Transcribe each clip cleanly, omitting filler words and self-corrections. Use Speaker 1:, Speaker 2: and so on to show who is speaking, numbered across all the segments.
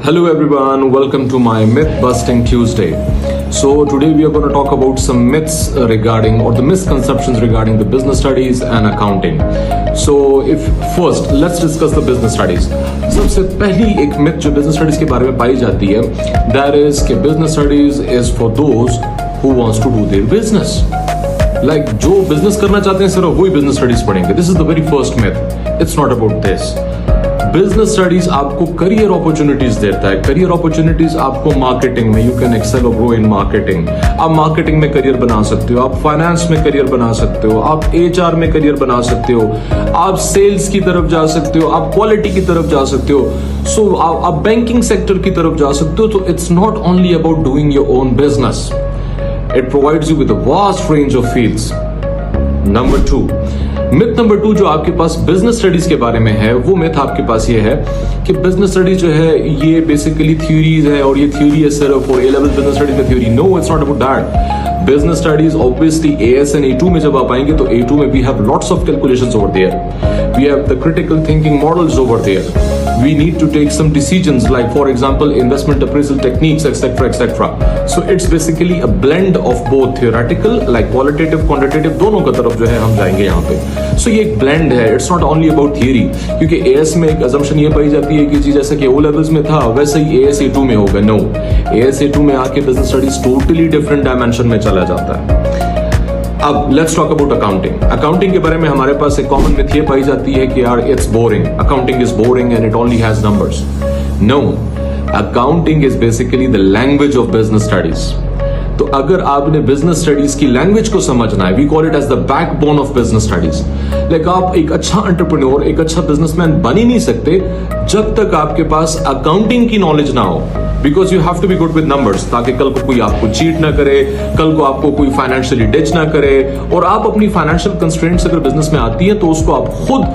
Speaker 1: Hello everyone, welcome to my Myth Busting Tuesday. So today we are going to talk about some myths regarding or the misconceptions regarding the business studies and accounting. So if first let's discuss the business studies. सबसे पहली एक myth जो business studies के बारे में पाई जाती है that is कि business studies is for those who wants to do their business. Like जो business करना चाहते हैं सिर्फ वही business studies पढ़ेंगे. This is the very first myth. It's not about this. Business studies आपको करियर अपॉर्चुनिटीज देता है. करियर अपॉर्चुनिटीज आपको मार्केटिंग में, यू कैन एक्सेल और ग्रो इन मार्केटिंग. आप मार्केटिंग में करियर बना सकते हो, आप फाइनेंस में करियर बना सकते हो, आप एचआर में करियर बना सकते हो, आप सेल्स की तरफ जा सकते हो, आप क्वालिटी की तरफ जा सकते हो. सो आप बैंकिंग सेक्टर की तरफ जा सकते हो. तो it's not only about doing your own business. It provides you with a vast range of fields. Number 2, myth number 2 जो आपके पास बिजनेस स्टडीज के बारे में है, वो मिथ आपके पास ये है कि बिजनेस स्टडीज जो है ये बेसिकली थ्योरीज है और ये थ्योरी है सिर्फ और ए लेवल बिजनेस स्टडीज का theory. No, it's not about that. Business studies obviously as and A2 में जब आप आएंगे तो ए2 में we have lots of calculations over there. We have the critical thinking models over there. We need to take some decisions like for example investment appraisal techniques etc. So it's basically a blend of both theoretical like qualitative quantitative दोनों का तरफ जो है हम जाएंगे यहाँ पे. So ये एक blend है. It's not only about theory क्योंकि AS में एक assumption ये पाई जाती है कि जी जैसे कि O levels में था वैसे ही AS A2 में होगा. No, AS A2 में आके business studies totally different dimension में चला जाता है. अब let's talk about accounting. Accounting के बारे में हमारे पास एक कॉमन मिथ ये पाई जाती है कि यार it's boring. Accounting is boring and it only has numbers. No, accounting is basically the language of business studies. तो अगर आपने बिजनेस स्टडीज की लैंग्वेज को समझना है, we call it as the backbone of business studies. Like आप एक अच्छा एंटरप्रेन्योर, एक अच्छा बिजनेसमैन बन ही नहीं सकते जब तक आपके पास अकाउंटिंग की नॉलेज ना हो. Because you have to be good with numbers ताकि कल को कोई आपको चीट ना करे, कल को आपको कोई फाइनेंशियली डिच ना करे. और आप अपनी फाइनेंशियल कंस्ट्रेंट्स अगर बिजनेस में आती है तो उसको आप खुद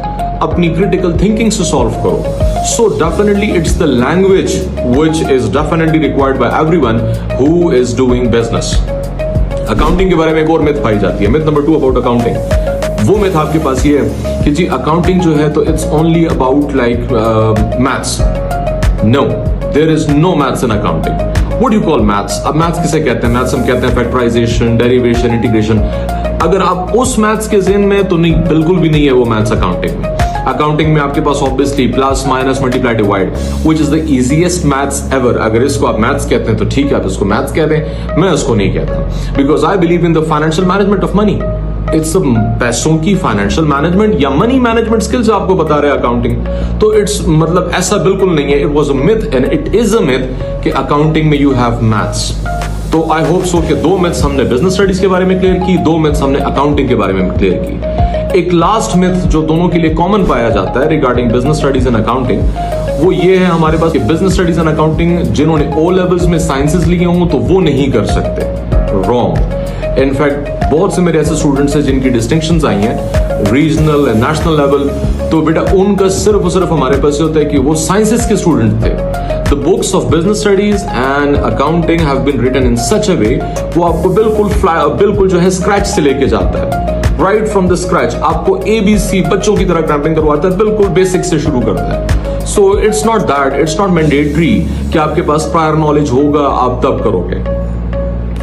Speaker 1: अपनी क्रिटिकल थिंकिंग से सॉल्व करो. So definitely it's the language which is definitely required by everyone who is doing business. Accounting के बारे में एक और मिथ पाई जाती है. Myth number 2 about accounting. वो मिथ आपके पास ये है कि जी अकाउंटिंग जो है तो it's only about like maths. No, there is no maths in accounting. What do you call maths? अब मैथ्स किसे कहते हैं? मैथ्स हम कहते हैं फैक्टराइजेशन, डेरिवेशन, इंटीग्रेशन. अगर आप उस मैथ्स के ज़हन में तो नहीं, बिल्कुल भी नहीं है वो मैथ्स अकाउंटिंग में. अकाउंटिंग में आपके पास obviously plus minus multiply divide which is the easiest maths ever. अगर इसको आप मैथ्स कहते हैं तो ठीक है, आप इसको मैथ्स कहते हैं, मैं इसको नहीं कहता. Because I believe in the financial management of money. It's पैसों की फाइनेंशियल मैनेजमेंट या मनी मैनेजमेंट स्किल्स आपको बता रहे हैं अकाउंटिंग. तो इट्स मतलब ऐसा बिल्कुल नहीं है. It was a myth and it is a myth कि अकाउंटिंग में यू हैव मैथ्स. तो आई होप सो कि 2 मिथ्स हमने बिजनेस स्टडीज के बारे में क्लियर की, 2 मिथ्स हमने अकाउंटिंग के बारे में क्लियर की. एक लास्ट मिथ जो दोनों के लिए कॉमन पाया जाता है regarding business studies and accounting, वो ये है हमारे पास कि बिजनेस स्टडीज एंड अकाउंटिंग जिन्होंने ओ लेवल्स में साइंसेस लिए हों तो वो नहीं कर सकते. रॉन्ग. इनफैक्ट बहुत से मेरे ऐसे स्टूडेंट्स हैं जिनकी डिस्टिंक्शंस आई हैं रीजनल एंड नेशनल लेवल. तो बेटा उनका सिर्फ और सिर्फ हमारे पास होता है कि वो साइंसेस के स्टूडेंट थे. The books of business studies and accounting have been written in such a way वो आपको बिल्कुल जो है स्क्रैच से लेके जाता है. राइट फ्रॉम द स्क्रैच आपको ABC बच्चों की तरह क्रैम्पिंग करवाता है, बिल्कुल बेसिक से शुरू करता है. So it's not that, it's not mandatory कि आपके पास प्रायर नॉलेज होगा आप तब करोगे.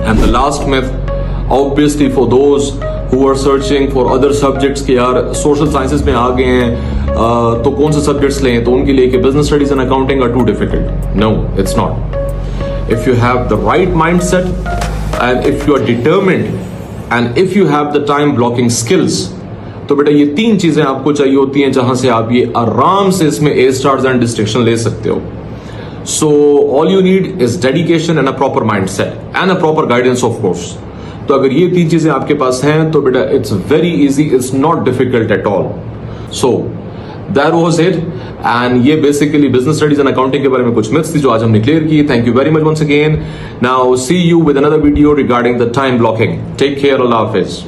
Speaker 1: And the last myth obviously for those who are searching for other subjects कि यार सोशल साइंसेस में आ गए हैं तो कौन से सब्जेक्ट्स लें, तो उनके लिए कि business studies and accounting are too difficult. No, it's not. If you have the right mindset and if you are determined and if you have the time blocking skills, तो बेटा ये 3 चीजें आपको चाहिए होती हैं जहां से आप ये आराम से इसमें A stars एंड डिस्टिंक्शन ले सकते हो. So all you need is dedication and a proper mindset and a proper guidance of course. तो अगर ये 3 चीजें आपके पास हैं तो बेटा it's very easy, it's not difficult at all. So that was it. And ये basically business studies and accounting के बारे में कुछ मिथ्स थी जो आज हमने क्लियर की. Thank you very much once again. Now see you with another video regarding the time blocking. Take care. अल्लाह हाफिज.